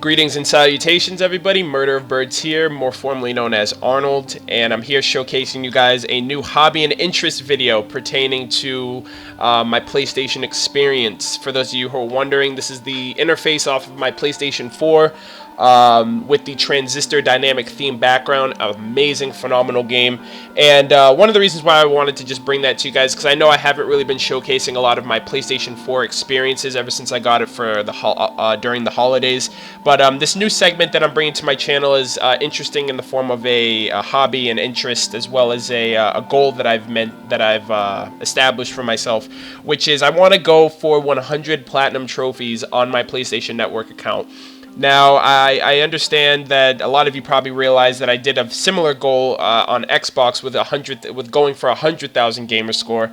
Greetings and salutations, everybody. Murder of Birds here, more formally known as Arnold, and I'm here showcasing you guys a new hobby and interest video pertaining to my PlayStation experience. For those of you who are wondering, this is the interface off of my PlayStation 4 with the transistor dynamic theme background. Amazing, phenomenal game. And one of the reasons why I wanted to just bring that to you guys, because I know I haven't really been showcasing a lot of my PlayStation 4 experiences ever since I got it for the during the holidays. But this new segment that I'm bringing to my channel is interesting in the form of a hobby and interest, as well as a goal that I've established for myself, which is I want to go for 100 platinum trophies on my PlayStation Network account. Now, I understand that a lot of you probably realize that I did a similar goal on Xbox with going for 100,000 gamer score,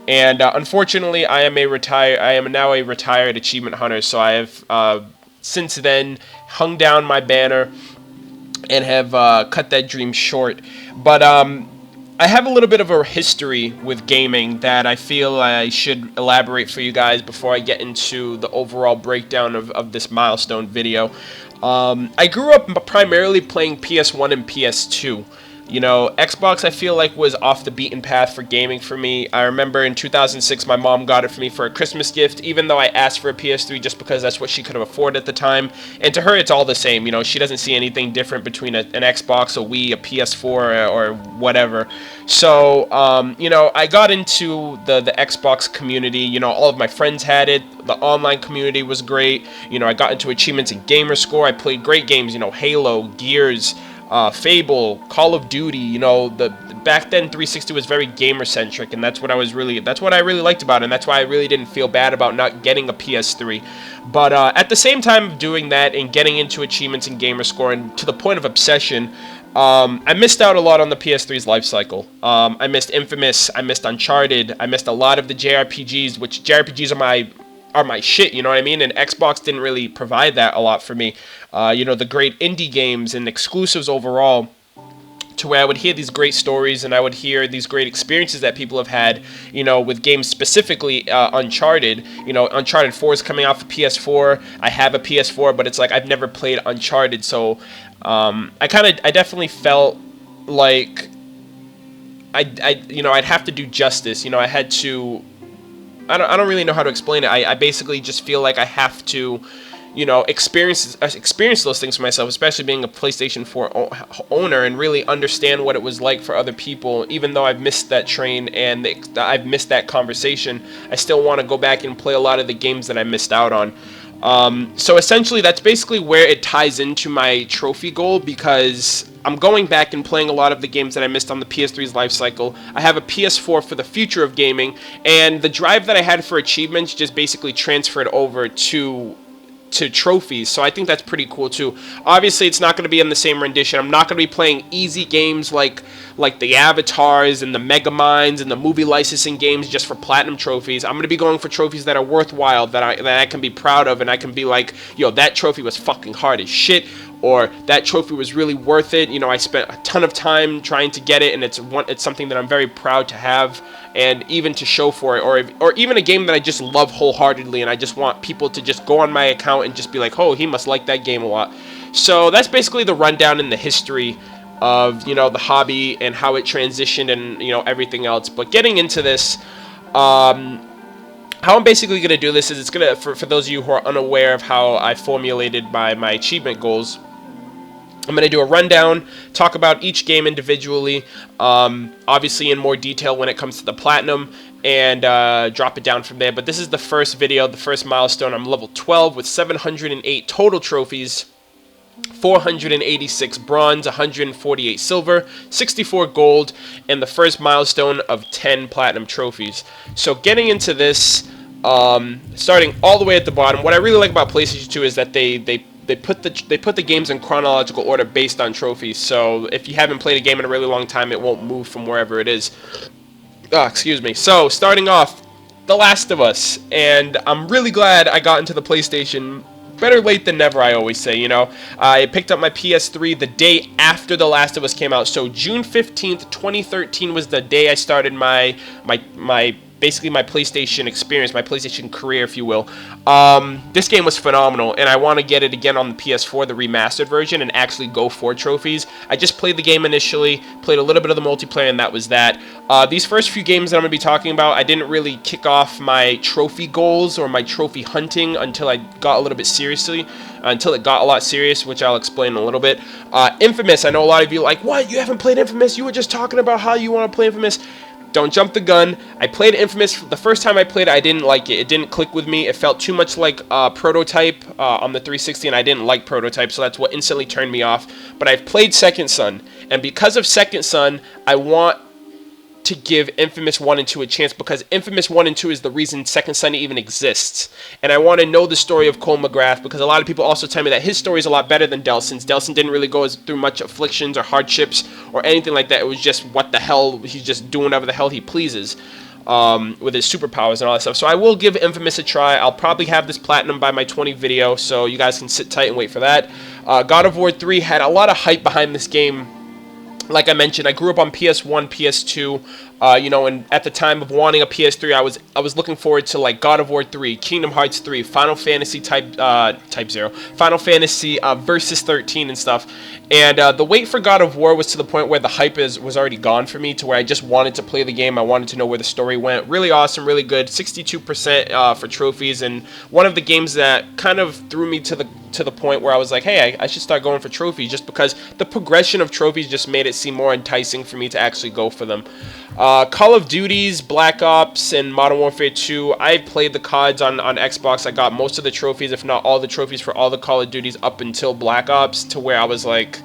and unfortunately, I am now a retired achievement hunter. So I have since then hung down my banner and have cut that dream short. But I have a little bit of a history with gaming that I feel I should elaborate for you guys before I get into the overall breakdown of this milestone video. I grew up primarily playing PS1 and PS2. You know, Xbox I feel like was off the beaten path for gaming for me. I remember in 2006 my mom got it for me for a Christmas gift, even though I asked for a PS3 just because that's what she could have afforded at the time. And to her it's all the same, you know, she doesn't see anything different between an Xbox, a Wii, a PS4, or whatever. So, you know, I got into the Xbox community. You know, all of my friends had it. The online community was great. You know, I got into achievements in gamer score. I played great games, you know, Halo, Gears, Fable, Call of Duty. You know, back then 360 was very gamer centric, and that's what I really liked about it, and that's why I really didn't feel bad about not getting a PS3. But at the same time of doing that and getting into achievements in gamer score, and to the point of obsession, I missed out a lot on the PS3's life cycle. I missed Infamous, I missed Uncharted, I missed a lot of the JRPGs, which JRPGs are my shit, you know what I mean? And Xbox didn't really provide that a lot for me. You know, the great indie games and exclusives overall, to where I would hear these great stories and I would hear these great experiences that people have had, you know, with games, specifically Uncharted. You know, Uncharted 4 is coming out for PS4. I have a PS4, but it's like I've never played Uncharted, so I definitely felt like you know, I'd have to do justice. You know, I had to. I don't really know how to explain it. I basically just feel like I have to, you know, experience those things for myself, especially being a PlayStation 4 owner, and really understand what it was like for other people. Even though I've missed that train and I've missed that conversation, I still want to go back and play a lot of the games that I missed out on. So essentially, that's basically where it ties into my trophy goal, because I'm going back and playing a lot of the games that I missed on the PS3's life cycle. I have a PS4 for the future of gaming, and the drive that I had for achievements just basically transferred over to trophies. So I think that's pretty cool too. Obviously, it's not going to be in the same rendition. I'm not going to be playing easy games like the Avatars and the Megaminds and the movie licensing games just for platinum trophies. I'm going to be going for trophies that are worthwhile, that I can be proud of, and I can be like, yo, that trophy was fucking hard as shit, or that trophy was really worth it. You know, I spent a ton of time trying to get it, and it's something that I'm very proud to have, and even to show for it, or even a game that I just love wholeheartedly, and I just want people to just go on my account and just be like, oh, he must like that game a lot. So that's basically the rundown in the history of, you know, the hobby and how it transitioned and, you know, everything else. But getting into this, how I'm basically going to do this is, it's going to, for those of you who are unaware of how I formulated my achievement goals, I'm going to do a rundown, talk about each game individually, obviously in more detail when it comes to the platinum, and drop it down from there. But this is the first video, the first milestone. I'm level 12 with 708 total trophies, 486 bronze, 148 silver, 64 gold, and the first milestone of 10 platinum trophies. So getting into this, starting all the way at the bottom, what I really like about PlayStation 2 is that they put the games in chronological order based on trophies. So if you haven't played a game in a really long time, it won't move from wherever it is. Excuse me. So starting off, The Last of Us, and I'm really glad I got into the PlayStation. Better late than never, I always say, you know. I picked up my PS3 the day after The Last of Us came out. So June 15th, 2013 was the day I started my basically my PlayStation experience, my PlayStation career, if you will. This game was phenomenal, and I want to get it again on the PS4, the remastered version, and actually go for trophies. I just played the game initially, played a little bit of the multiplayer, and that was that. These first few games that I'm going to be talking about, I didn't really kick off my trophy goals or my trophy hunting until I got a little bit seriously, until it got a lot serious, which I'll explain in a little bit. Infamous, I know a lot of you are like, what, you haven't played Infamous? You were just talking about how you want to play Infamous. Don't jump the gun. I played Infamous. The first time I played it, I didn't like it. It didn't click with me. It felt too much like Prototype on the 360, and I didn't like Prototype, so that's what instantly turned me off. But I've played Second Son, and because of Second Son, I want to give Infamous 1 and 2 a chance, because Infamous 1 and 2 is the reason Second Son even exists. And I want to know the story of Cole McGrath, because a lot of people also tell me that his story is a lot better than Delson's. Delson didn't really go through much afflictions or hardships or anything like that. It was just what the hell, he's just doing whatever the hell he pleases with his superpowers and all that stuff. So I will give Infamous a try. I'll probably have this platinum by my 20 video, so you guys can sit tight and wait for that. God of War 3 had a lot of hype behind this game. Like I mentioned, I grew up on PS1, PS2, you know, and at the time of wanting a PS3, I was looking forward to like God of War 3, Kingdom Hearts 3, Final Fantasy Type 0, Final Fantasy Versus 13 and stuff. And the wait for God of War was to the point where the hype was already gone for me, to where I just wanted to play the game. I wanted to know where the story went. Really awesome, really good. 62% for trophies, and one of the games that kind of threw me to the point where I was like, hey, I should start going for trophies, just because the progression of trophies just made it seem more enticing for me to actually go for them. Call of Duties, Black Ops, and Modern Warfare 2, I played the CODs on Xbox. I got most of the trophies, if not all the trophies for all the Call of Duties up until Black Ops, to where I was like,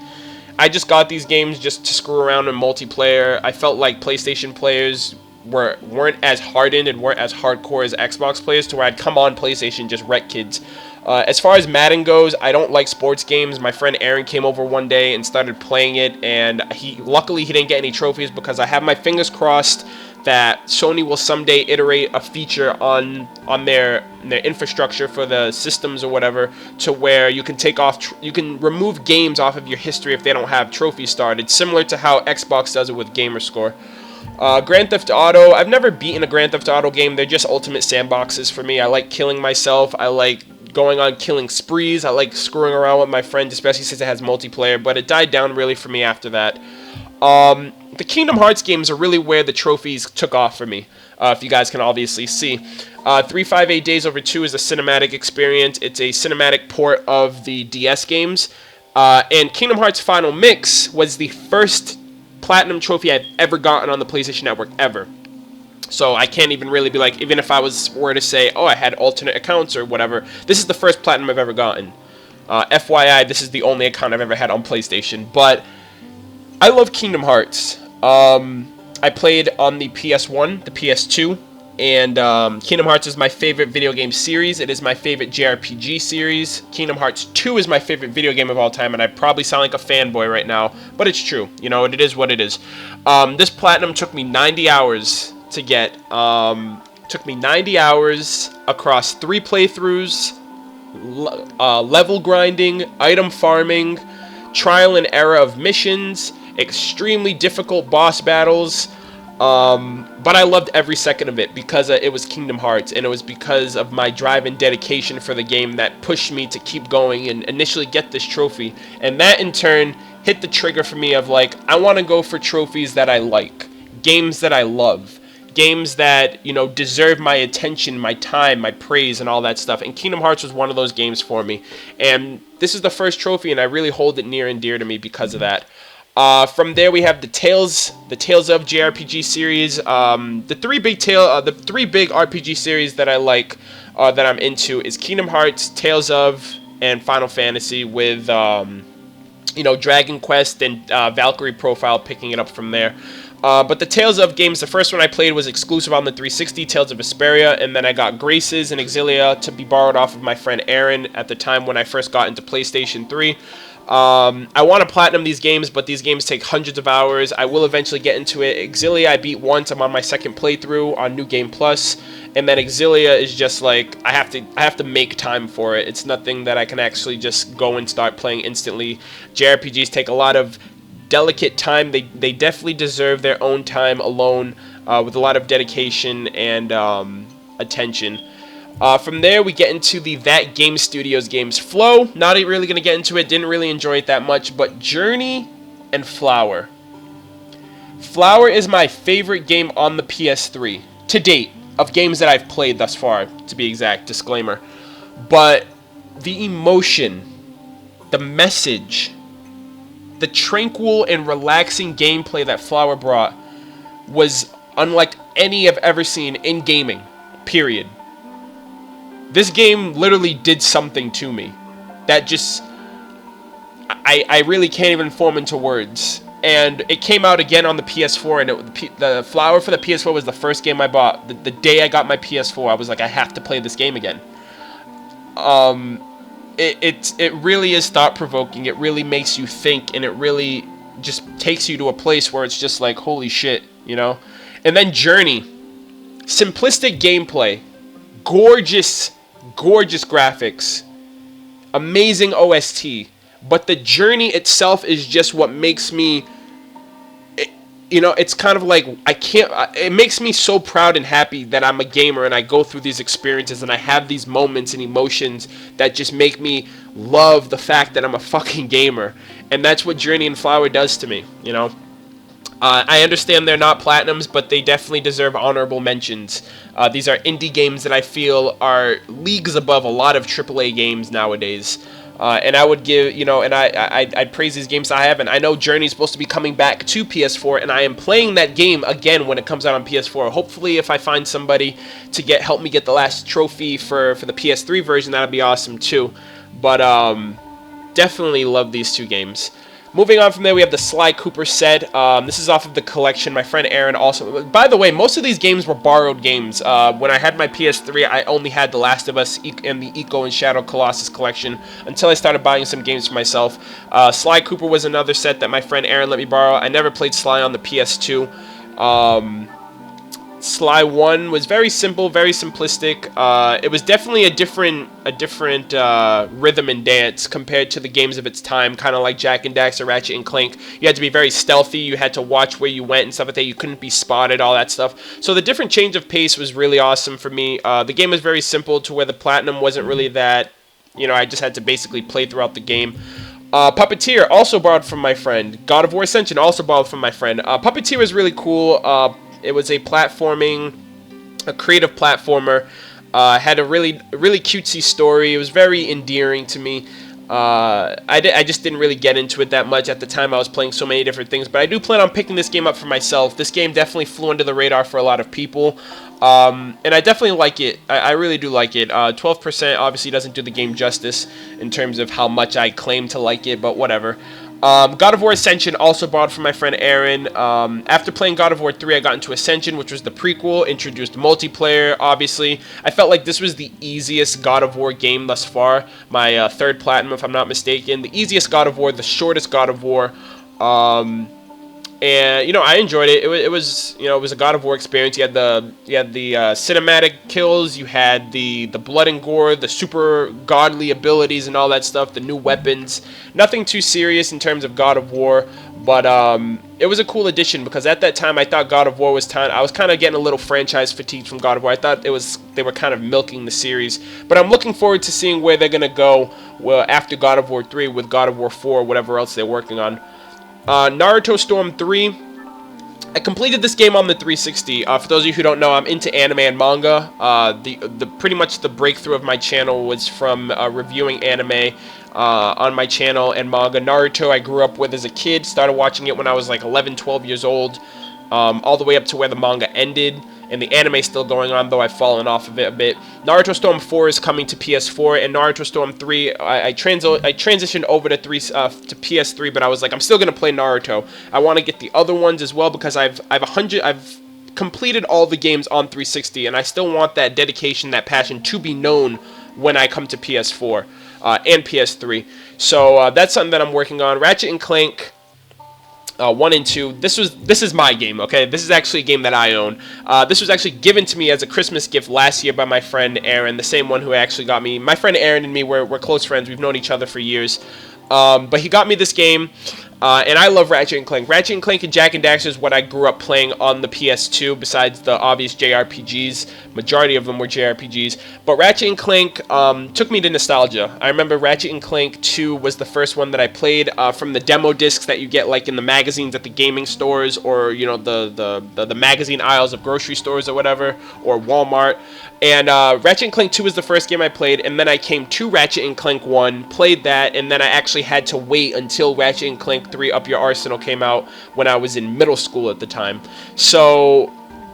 I just got these games just to screw around in multiplayer. I felt like PlayStation players weren't as hardened and weren't as hardcore as Xbox players, to where I'd come on PlayStation, just wreck kids. As far as Madden goes, I don't like sports games. My friend Aaron came over one day and started playing it, and luckily he didn't get any trophies, because I have my fingers crossed that Sony will someday iterate a feature on their infrastructure for the systems or whatever, to where you can remove games off of your history if they don't have trophies started, similar to how Xbox does it with Gamerscore. Grand Theft Auto, I've never beaten a Grand Theft Auto game. They're just ultimate sandboxes for me. I like killing myself. I like going on killing sprees. I like screwing around with my friends, especially since it has multiplayer, but it died down really for me after that. The Kingdom Hearts games are really where the trophies took off for me, if you guys can obviously see. 358 Days Over 2 is a cinematic experience. It's a cinematic port of the DS games. And Kingdom Hearts Final Mix was the first platinum trophy I've ever gotten on the PlayStation Network, ever. So I can't even really be like, even if I were to say, oh, I had alternate accounts or whatever, this is the first platinum I've ever gotten. FYI, this is the only account I've ever had on PlayStation. But I love Kingdom Hearts. I played on the PS1, the PS2, and Kingdom Hearts is my favorite video game series. It is my favorite JRPG series. Kingdom Hearts 2 is my favorite video game of all time, and I probably sound like a fanboy right now, but it's true. You know, it is what it is. This platinum took me 90 hours to get. Took me 90 hours across 3 playthroughs, level grinding, item farming, trial and error of missions, extremely difficult boss battles, but I loved every second of it, because it was Kingdom Hearts, and it was because of my drive and dedication for the game that pushed me to keep going and initially get this trophy. And that in turn hit the trigger for me of like, I want to go for trophies that I like, games that I love, games that, you know, deserve my attention, my time, my praise, and all that stuff. And Kingdom Hearts was one of those games for me. And this is the first trophy, and I really hold it near and dear to me because of that. From there, we have the Tales of JRPG series. The three big RPG series that I like, that I'm into, is Kingdom Hearts, Tales of, and Final Fantasy, with you know, Dragon Quest and Valkyrie Profile picking it up from there. But the Tales of games, the first one I played was exclusive on the 360, Tales of Vesperia, and then I got Graces and Exilia to be borrowed off of my friend Aaron at the time when I first got into PlayStation 3. I want to platinum these games, but these games take hundreds of hours. I will eventually get into it. Exilia I beat once. I'm on my second playthrough on New Game Plus, and then Exilia is just like, I have to make time for it. It's nothing that I can actually just go and start playing instantly. JRPGs take a lot of delicate time. They definitely deserve their own time alone. with a lot of dedication and attention. From there, we get into the That Game Studios games. Flow, not really going to get into it, didn't really enjoy it that much, but Journey and Flower. Flower is my favorite game on the PS3 to date, of games that I've played thus far, to be exact, disclaimer. But the emotion, the message, the tranquil and relaxing gameplay that Flower brought was unlike any I've ever seen in gaming, period. This game literally did something to me that just, I really can't even form into words. And it came out again on the PS4, and the Flower for the PS4 was the first game I bought. The day I got my PS4, I was like, I have to play this game again. It really is thought-provoking. It really makes you think, and it really just takes you to a place where it's just like, holy shit, you know? And then Journey. Simplistic gameplay. Gorgeous graphics. Amazing OST. But the journey itself is just what makes me, you know, it's kind of like, it makes me so proud and happy that I'm a gamer and I go through these experiences and I have these moments and emotions that just make me love the fact that I'm a fucking gamer. And that's what Journey and Flower does to me, you know. I understand they're not platinums, but they definitely deserve honorable mentions. These are indie games that I feel are leagues above a lot of AAA games nowadays. And I would give, you know, and I'd praise these games I have. And I know Journey's supposed to be coming back to PS4, and I am playing that game again when it comes out on PS4. Hopefully, if I find somebody to help me get the last trophy for the PS3 version, that'd be awesome too. But definitely love these two games. Moving on from there, we have the Sly Cooper set. This is off of the collection. My friend Aaron also... By the way, most of these games were borrowed games. When I had my PS3, I only had The Last of Us and the Eco and Shadow Colossus collection until I started buying some games for myself. Sly Cooper was another set that my friend Aaron let me borrow. I never played Sly on the PS2. Sly 1 was very simple, very simplistic. It was definitely a different rhythm and dance compared to the games of its time, kind of like Jak and Daxter, Ratchet and Clank. You had to be very stealthy, you had to watch where you went and stuff like that, you couldn't be spotted, all that stuff. So the different change of pace was really awesome for me. The game was very simple to where the platinum wasn't really that, you know, I just had to basically play throughout the game. Puppeteer, also borrowed from my friend. God of War Ascension, also borrowed from my friend. Puppeteer was really cool. It was a creative platformer. Had a really cutesy story. It was very endearing to me. I just didn't really get into it that much at the time. I was playing so many different things, but I do plan on picking this game up for myself. This game definitely flew under the radar for a lot of people, and I definitely like it. I really do like it. 12% obviously doesn't do the game justice in terms of how much I claim to like it, but whatever. God of War Ascension, also borrowed from my friend Aaron. After playing God of War 3, I got into Ascension, which was the prequel, introduced multiplayer, obviously. I felt like this was the easiest God of War game thus far. My third platinum, if I'm not mistaken. The easiest God of War, the shortest God of War. And, you know, I enjoyed it. It was, you know, it was a God of War experience. You had the cinematic kills, you had the blood and gore, the super godly abilities and all that stuff, the new weapons. Nothing too serious in terms of God of War, but it was a cool addition because at that time I thought God of War was time. I was kind of getting a little franchise fatigued from God of War. I thought they were kind of milking the series, but I'm looking forward to seeing where they're gonna go after God of War 3 with God of War 4, whatever else they're working on. Naruto Storm 3. I completed this game on the 360. For those of you who don't know, I'm into anime and manga. Pretty much the breakthrough of my channel was from reviewing anime on my channel and manga. Naruto I grew up with as a kid. Started watching it when I was like 11, 12 years old. All the way up to where the manga ended. And the anime is still going on, though I've fallen off of it a bit. Naruto Storm 4 is coming to PS4, and Naruto Storm 3, I transitioned over to PS3, but I was like, I'm still gonna play Naruto. I want to get the other ones as well because I've completed all the games on 360, and I still want that dedication, that passion to be known when I come to PS4 and PS3. So that's something that I'm working on. Ratchet and Clank. 1 and 2. This is my game, okay? This is actually a game that I own. This was actually given to me as a Christmas gift last year by my friend Aaron, the same one who actually got me. My friend Aaron and me, we're close friends. We've known each other for years. But he got me this game. And I love Ratchet and Clank. Ratchet and Clank and Jak and Daxter is what I grew up playing on the PS2, besides the obvious JRPGs. Majority of them were JRPGs. But Ratchet and Clank took me to nostalgia. I remember Ratchet and Clank 2 was the first one that I played from the demo discs that you get like in the magazines at the gaming stores, or you know, the magazine aisles of grocery stores or whatever, or Walmart. And Ratchet and Clank 2 was the first game I played, and then I came to Ratchet and Clank 1, played that, and then I actually had to wait until Ratchet and Clank 3 Up Your Arsenal came out when I was in middle school at the time. So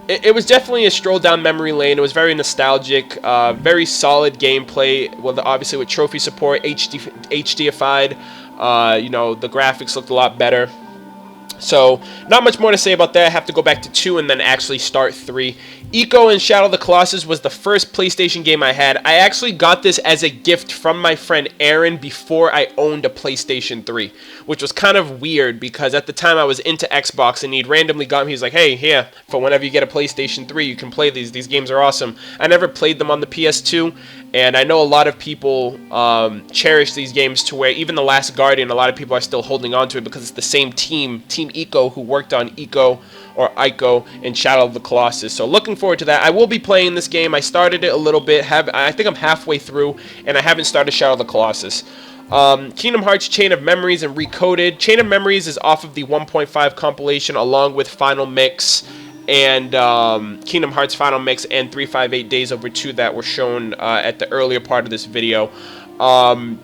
it was definitely a stroll down memory lane. It was very nostalgic, very solid gameplay, well, obviously with trophy support, HDified, you know, the graphics looked a lot better. So, not much more to say about that. I have to go back to 2 and then actually start 3. Eco and Shadow of the Colossus was the first PlayStation game I had. I actually got this as a gift from my friend Aaron before I owned a PlayStation 3, which was kind of weird because at the time I was into Xbox and he'd randomly got me. He's like, hey, here, for whenever you get a PlayStation 3, you can play these. These games are awesome. I never played them on the PS2, and I know a lot of people cherish these games to where even The Last Guardian, a lot of people are still holding on to it because it's the same team, Team Eco, who worked on Eco or Ico and Shadow of the Colossus. So looking forward to that. I will be playing this game. I started it a little bit. I think I'm halfway through, and I haven't started Shadow of the Colossus. Kingdom Hearts Chain of Memories and Recoded. Chain of Memories is off of the 1.5 compilation along with Final Mix and Kingdom Hearts Final Mix and 358 Days Over 2 that were shown at the earlier part of this video.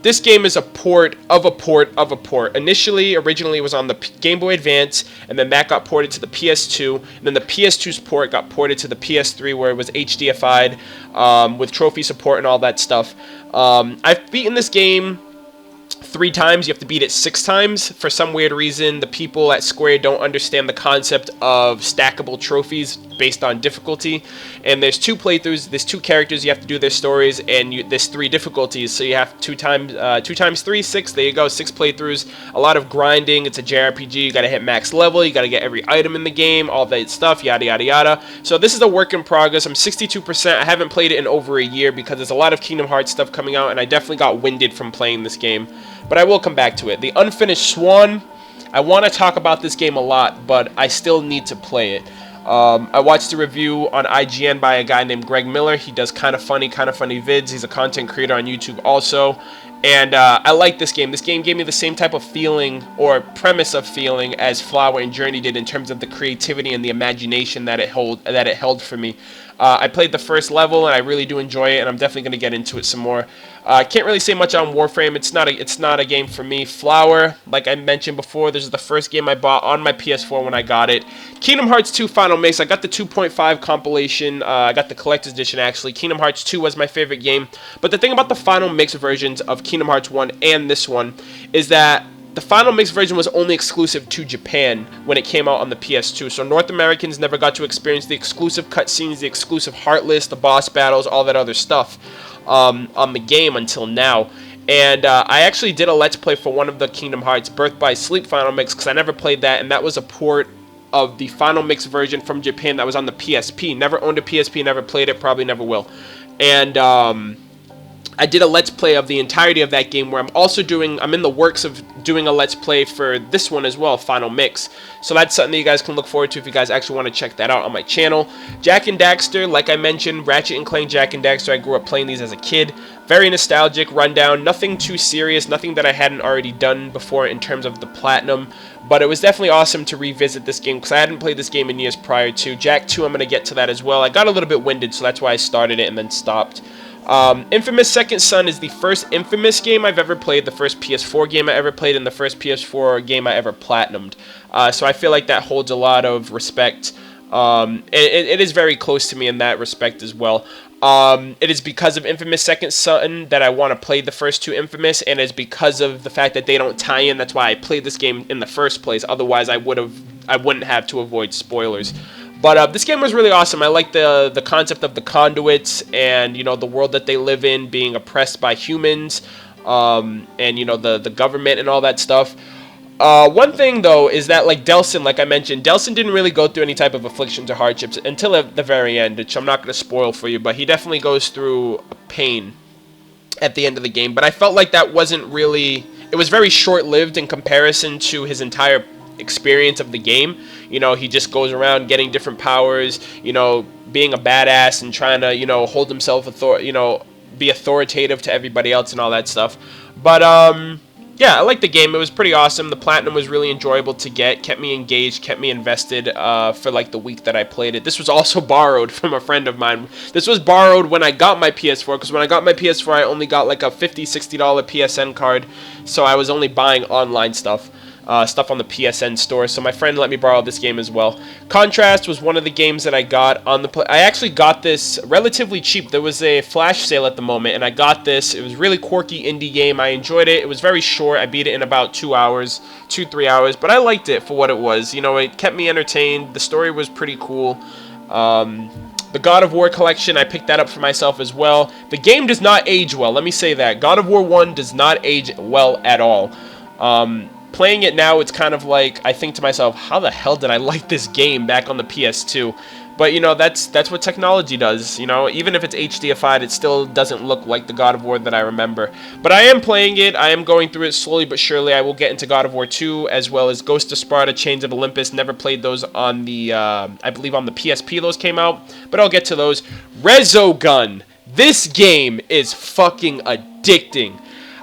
This game is a port of a port of a port. Originally it was on the Game Boy Advance, and then that got ported to the PS2, and then the PS2's port got ported to the PS3 where it was HDified with trophy support and all that stuff. I've beaten this game 3 times. You have to beat it 6 times. For some weird reason, the people at Square don't understand the concept of stackable trophies based on difficulty. And there's 2 playthroughs, there's 2 characters, you have to do their stories, and there's 3 difficulties. So you have 2 times 3, 6, there you go, 6 playthroughs. A lot of grinding. It's a JRPG, you gotta hit max level, you gotta get every item in the game, all that stuff, yada yada yada. So this is a work in progress. I'm 62%. I haven't played it in over a year because there's a lot of Kingdom Hearts stuff coming out, and I definitely got winded from playing this game. But I will come back to it. The Unfinished Swan, I want to talk about this game a lot, but I still need to play it. I watched a review on IGN by a guy named Greg Miller. He does kind of funny vids. He's a content creator on YouTube also. And I like this game. This game gave me the same type of feeling or premise of feeling as Flower and Journey did in terms of the creativity and the imagination that it held for me. I played the first level and I really do enjoy it, and I'm definitely going to get into it some more. I can't really say much on Warframe. It's not a game for me. Flower, like I mentioned before, this is the first game I bought on my PS4 when I got it. Kingdom Hearts 2 Final Mix. I got the 2.5 compilation. I got the collector's edition actually. Kingdom Hearts 2 was my favorite game. But the thing about the Final Mix versions of Kingdom Hearts 1 and this one is that the Final Mix version was only exclusive to Japan when it came out on the PS2, so North Americans never got to experience the exclusive cutscenes, the exclusive Heartless, the boss battles, all that other stuff on the game until now. And I actually did a Let's Play for one of the Kingdom Hearts Birth by Sleep Final Mix because I never played that, and that was a port of the Final Mix version from Japan that was on the PSP. Never owned a PSP, never played it, probably never will. And I did a Let's Play of the entirety of that game where I'm in the works of doing a Let's Play for this one as well, Final Mix. So that's something that you guys can look forward to if you guys actually want to check that out on my channel. Jak and Daxter, like I mentioned, Ratchet and Clank, Jak and Daxter, I grew up playing these as a kid. Very nostalgic, rundown, nothing too serious, nothing that I hadn't already done before in terms of the platinum. But it was definitely awesome to revisit this game because I hadn't played this game in years prior to. Jak 2, I'm going to get to that as well. I got a little bit winded, so that's why I started it and then stopped. Infamous Second Son is the first Infamous game I've ever played, the first PS4 game I ever played, and the first PS4 game I ever platinumed. So I feel like that holds a lot of respect. It is very close to me in that respect as well. It is because of Infamous Second Son that I want to play the first 2 Infamous, and it's because of the fact that they don't tie in. That's why I played this game in the first place. Otherwise, I wouldn't have to avoid spoilers. But this game was really awesome. I like the concept of the conduits and, you know, the world that they live in being oppressed by humans, and, you know, the government and all that stuff. One thing, though, is that, like Delsin, like I mentioned, Delsin didn't really go through any type of afflictions or hardships until the very end, which I'm not going to spoil for you, but he definitely goes through pain at the end of the game. But I felt like that wasn't really it was very short-lived in comparison to his entire experience of the game. You know, he just goes around getting different powers, you know, being a badass and trying to, you know, hold himself be authoritative to everybody else and all that stuff. But yeah, I liked the game. It was pretty awesome. The platinum was really enjoyable to get, kept me engaged, kept me invested for like the week that I played it. This was also borrowed from a friend of mine. This was borrowed when I got my PS4, because when I got my PS4 I only got like a $50, $60 PSN card, so I was only buying online stuff. Stuff on the PSN store, so my friend let me borrow this game as well. Contrast was one of the games that I got on the I actually got this relatively cheap. There was a flash sale at the moment, and I got this. It was really quirky indie game. I enjoyed it. It was very short. I beat it in about 2 hours, 2-3 hours, but I liked it for what it was. You know, it kept me entertained. The story was pretty cool. The God of War collection, I picked that up for myself as well. The game does not age well, let me say that. God of War 1 does not age well at all. Playing it now, it's kind of like, I think to myself, how the hell did I like this game back on the PS2? But, you know, that's what technology does, you know? Even if it's HDified, it still doesn't look like the God of War that I remember. But I am playing it. I am going through it slowly but surely. I will get into God of War 2, as well as Ghost of Sparta, Chains of Olympus. Never played those on the, I believe on the PSP those came out. But I'll get to those. Resogun. This game is fucking addicting.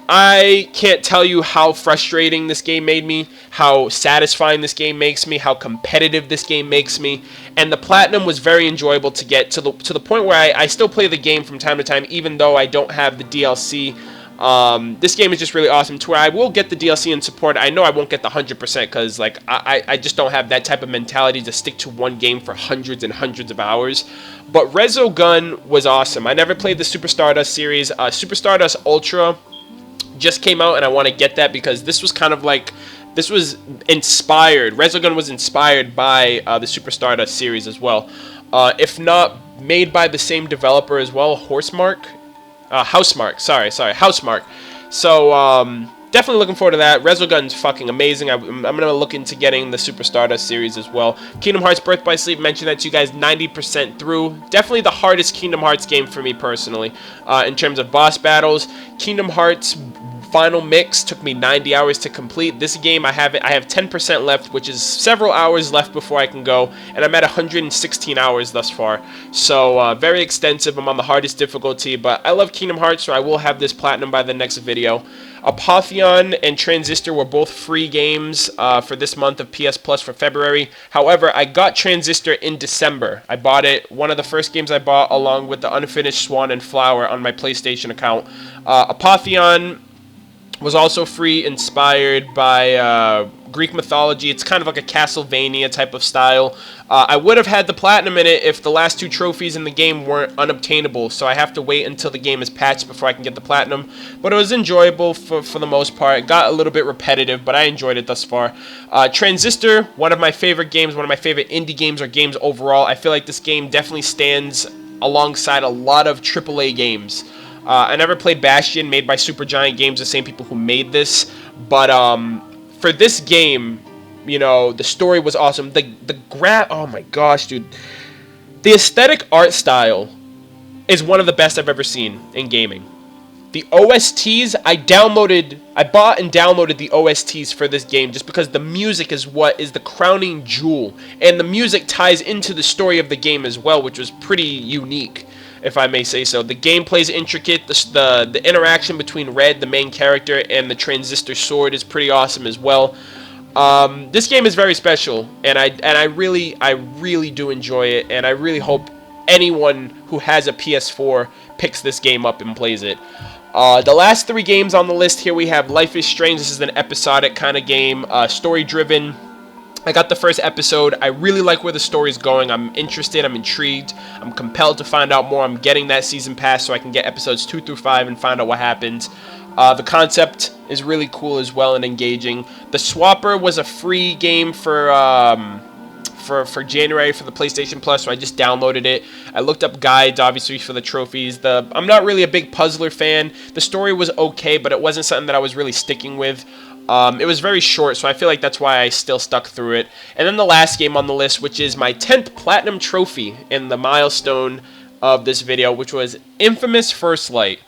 I can't tell you how frustrating this game made me, how satisfying this game makes me, how competitive this game makes me, and the platinum was very enjoyable to get to the point where I still play the game from time to time, even though I don't have the DLC. This game is just really awesome to where I will get the DLC and support. I know I won't get the 100% because like I just don't have that type of mentality to stick to one game for hundreds and hundreds of hours. But Resogun was awesome. I never played the Super Stardust series. Super Stardust Ultra just came out, and I want to get that because this was kind of like, this was inspired. Resogun was inspired by the Super Stardust series as well, if not made by the same developer as well, Housemarque. Housemarque. So definitely looking forward to that. Resogun's fucking amazing. I'm gonna look into getting the Super Stardust series as well. Kingdom Hearts Birth by Sleep, mentioned that to you guys, 90% through. Definitely the hardest Kingdom Hearts game for me personally, in terms of boss battles. Kingdom Hearts Final Mix took me 90 hours to complete. This game I have 10% left, which is several hours left before I can go, and I'm at 116 hours thus far. So very extensive. I'm on the hardest difficulty, but I love Kingdom Hearts, so I will have this platinum by the next video. Apotheon and Transistor were both free games for this month of PS Plus for February. However, I got Transistor in December. I bought it, one of the first games I bought, along with the unfinished Swan and Flower on my PlayStation account. Apotheon was also free, inspired by Greek mythology. It's kind of like a Castlevania type of style. I would have had the platinum in it if the last 2 trophies in the game weren't unobtainable, so I have to wait until the game is patched before I can get the platinum. But it was enjoyable for the most part. It got a little bit repetitive, but I enjoyed it thus far. Transistor, one of my favorite games, one of my favorite indie games or games overall. I feel like this game definitely stands alongside a lot of AAA games. I never played Bastion, made by Supergiant Games, the same people who made this. But for this game, you know, the story was awesome. Oh my gosh, dude. The aesthetic art style is one of the best I've ever seen in gaming. The OSTs, I bought and downloaded the OSTs for this game just because the music is what is the crowning jewel. And the music ties into the story of the game as well, which was pretty unique, if I may say so. The gameplay is intricate. The interaction between Red, the main character, and the Transistor sword is pretty awesome as well. This game is very special, and I really do enjoy it, and I really hope anyone who has a PS4 picks this game up and plays it. The last 3 games on the list here, we have Life is Strange. This is an episodic kind of game, story-driven. I got the first episode. I really like where the story's going. I'm interested. I'm intrigued. I'm compelled to find out more. I'm getting that season pass so I can get episodes 2 through 5 and find out what happens. The concept is really cool as well and engaging. The Swapper was a free game for January for the PlayStation Plus, so I just downloaded it. I looked up guides, obviously, for the trophies. I'm not really a big puzzler fan. The story was okay, but it wasn't something that I was really sticking with. It was very short, so I feel like that's why I still stuck through it. And then the last game on the list, which is my 10th Platinum Trophy in the milestone of this video, which was Infamous First Light.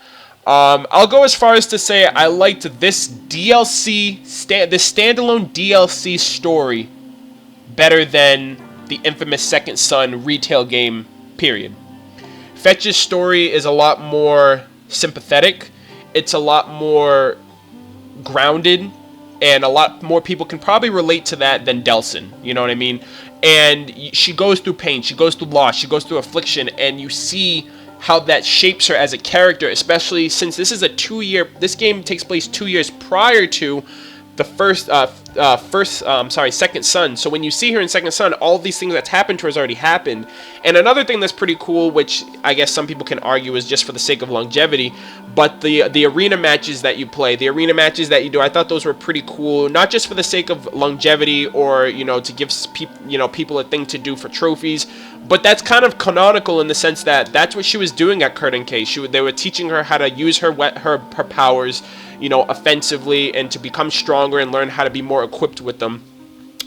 I'll go as far as to say I liked this DLC, this standalone DLC story better than the infamous Second Son retail game, period. Fetch's story is a lot more sympathetic. It's a lot more grounded, and a lot more people can probably relate to that than Delson. You know what I mean? And she goes through pain, she goes through loss, she goes through affliction, and you see how that shapes her as a character, especially since this is this game takes place 2 years prior to the Second Son. So when you see her in Second Son, all these things that's happened to her has already happened. And another thing that's pretty cool, which I guess some people can argue is just for the sake of longevity, but the arena matches that you play, the arena matches that you do, I thought those were pretty cool, not just for the sake of longevity or, you know, to give people a thing to do for trophies, but that's kind of canonical in the sense that that's what she was doing at Curtain K. They were teaching her how to use her powers, you know, offensively, and to become stronger and learn how to be more equipped with them.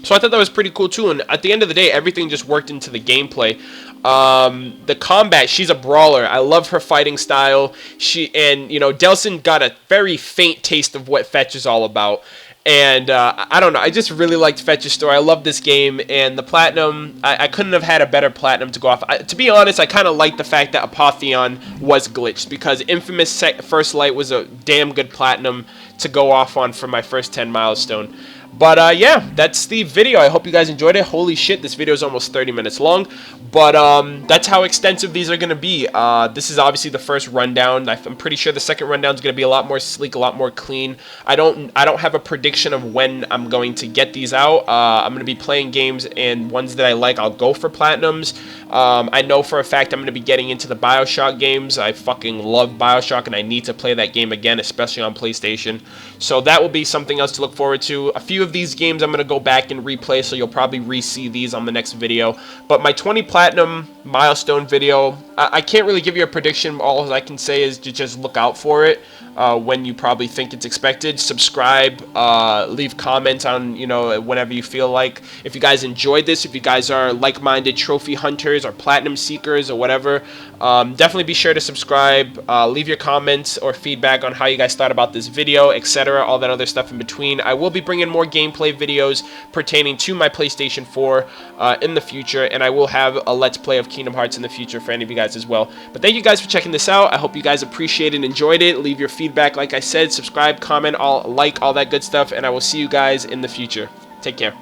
So I thought that was pretty cool too, and at the end of the day, everything just worked into the gameplay. The combat, she's a brawler. I love her fighting style. You know, Delson got a very faint taste of what Fetch is all about. And I don't know, I just really liked Fetch's story. I love this game, and the platinum, I couldn't have had a better platinum to go off. To be honest, I kind of like the fact that Apotheon was glitched, because Infamous First Light was a damn good platinum to go off on for my first 10 milestone. But yeah, that's the video. I hope you guys enjoyed it. Holy shit, this video is almost 30 minutes long. But that's how extensive these are going to be. This is obviously the first rundown. I'm pretty sure the second rundown is going to be a lot more sleek, a lot more clean. I don't have a prediction of when I'm going to get these out. I'm going to be playing games, and ones that I like, I'll go for platinums. I know for a fact I'm going to be getting into the BioShock games. I fucking love BioShock, and I need to play that game again, especially on PlayStation. So that will be something else to look forward to. A few of these games I'm going to go back and replay, so you'll probably re-see these on the next video. But my 20 platinum milestone video, I can't really give you a prediction. All I can say is to just look out for it when you probably think it's expected. Subscribe, leave comments on, you know, whenever you feel like. If you guys enjoyed this, if you guys are like-minded trophy hunters or platinum seekers or whatever, definitely be sure to subscribe. Leave your comments or feedback on how you guys thought about this video, etc., all that other stuff in between. I will be bringing more gameplay videos pertaining to my PlayStation 4 in the future, and I will have a Let's Play of Kingdom Hearts in the future for any of you guys as well. But thank you guys for checking this out. I hope you guys appreciated and enjoyed it. Leave your feedback, like I said, subscribe, comment, all that good stuff, and I will see you guys in the future. Take care.